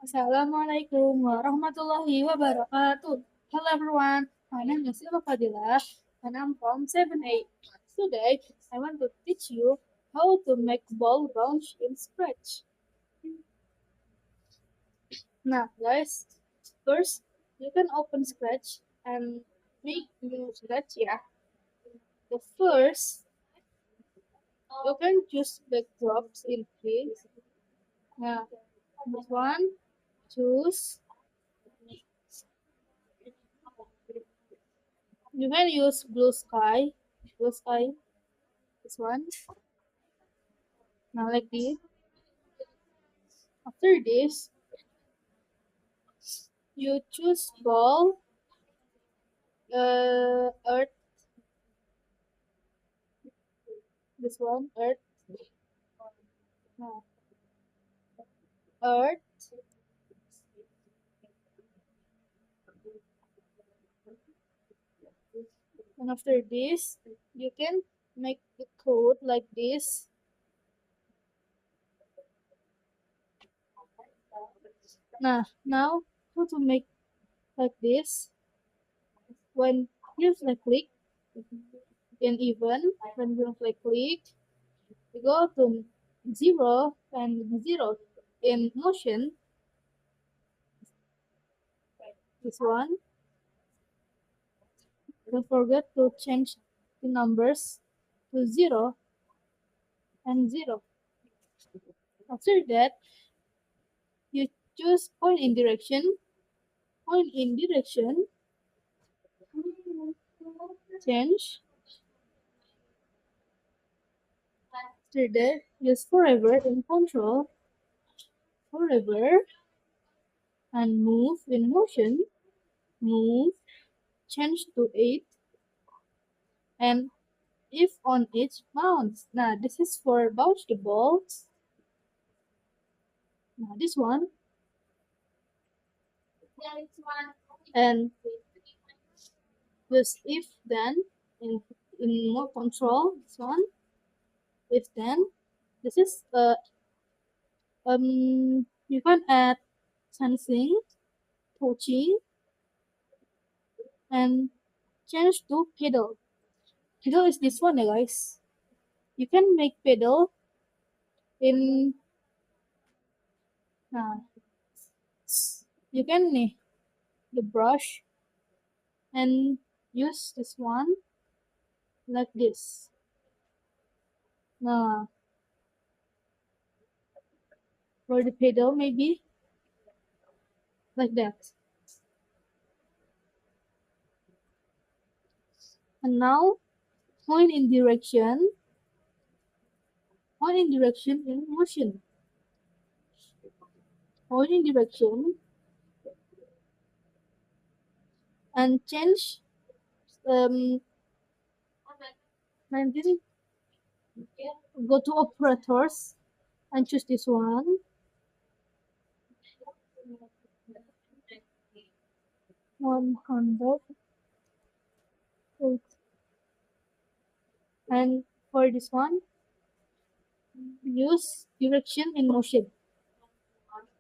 Assalamualaikum warahmatullahi wabarakatuh. Hello everyone, my name is Ilma and I'm from 7A. Today, I want to teach you how to make ball bounce in Scratch. Now guys, first you can open Scratch and make new Scratch, yeah. The first, you can choose backdrops in place. Now, this one, choose. You can use blue sky, this one. Now like this. After this, you choose ball, earth, this one, earth, no, earth, and after this, you can make the code like this. Now how to make like this? When you click in even, when you click, you go to 0 and 0 in motion, this one. Don't forget to change the numbers to 0 and 0. After that, you choose point in direction, change. After that, use forever in control, forever, and move in motion, move, change to 8, and if on each bounce. Now, this is for bounce the balls. Now, this one, and use if then in more control, this one, if then. This is you can add sensing, touching, and change to pedal. Pedal is this one, guys. You can make pedal in uh, you can the brush and use this one like this. Now for the pedal maybe like that. And now point in direction in motion. Point in direction and change 19, go to operators and choose this one. 100. And for this one, use direction in motion.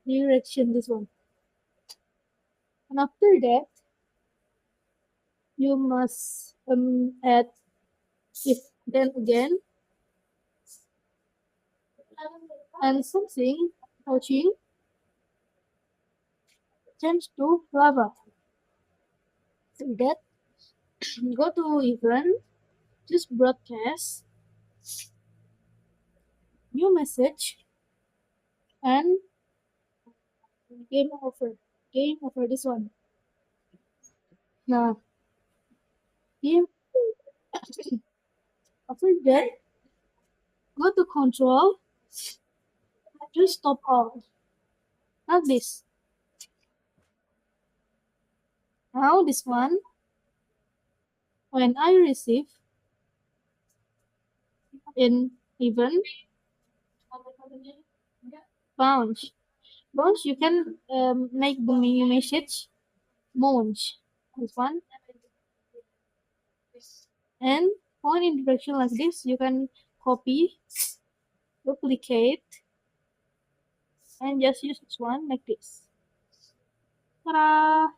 Direction, this one. And after that, you must add if then again and something touching change to lava. So that go to event, just broadcast, new message, and game over. Game over this one. Now, game after that, go to control, just stop all. Like this. Now this one, when I receive in event, bounce. Bounce, you can make the new message, bounce. This one. And point in direction like this, you can copy, duplicate, and just use this one like this. Ta-da!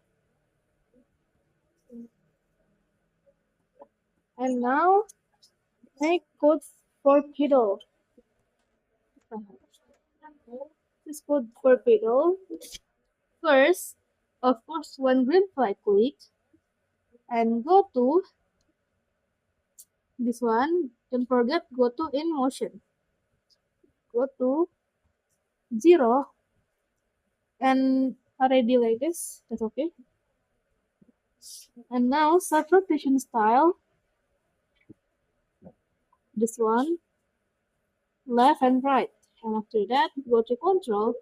And now make code for pedal. This code for pedal. First, of course, one green flag click and go to this one. Don't forget go to in motion. Go to 0 and already like this. That's okay. And now start rotation style. This one left and right. And after that go to control.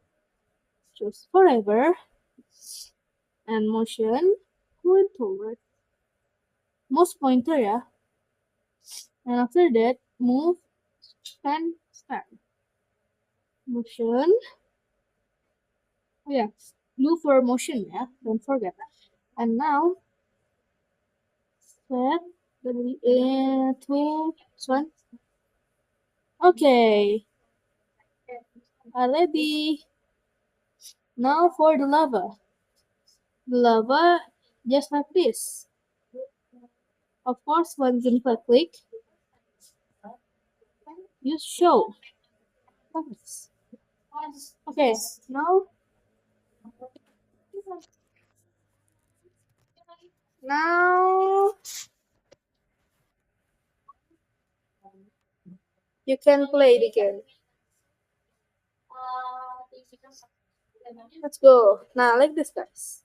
Choose forever and motion. Going forward. Mouse pointer ya. And after that move and start. Motion. Oh yeah, blue for motion yeah. Don't forget. And now set the two one. Okay, ready. Now for the lava. The lava just like this. Of course, one simple click, you show. Focus. Okay, now now you can play the game. Let's go. Now like this guys.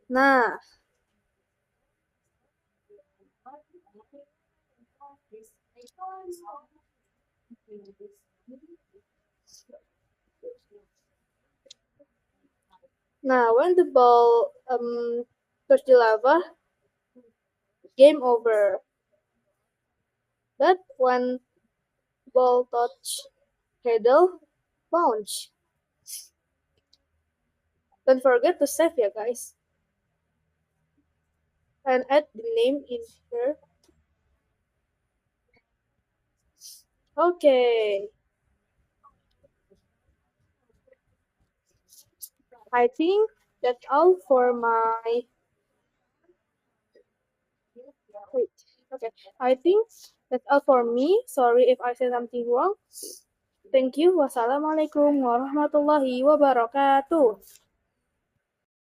Nah. Now when the ball touch the lava, game over. But when ball touch pedal, bounce. Don't forget to save ya guys. And add the name in here. Okay. I think that's all for my wait. Okay. I think that's all for me. Sorry if I said something wrong. Thank you. Wassalamualaikum warahmatullahi wabarakatuh.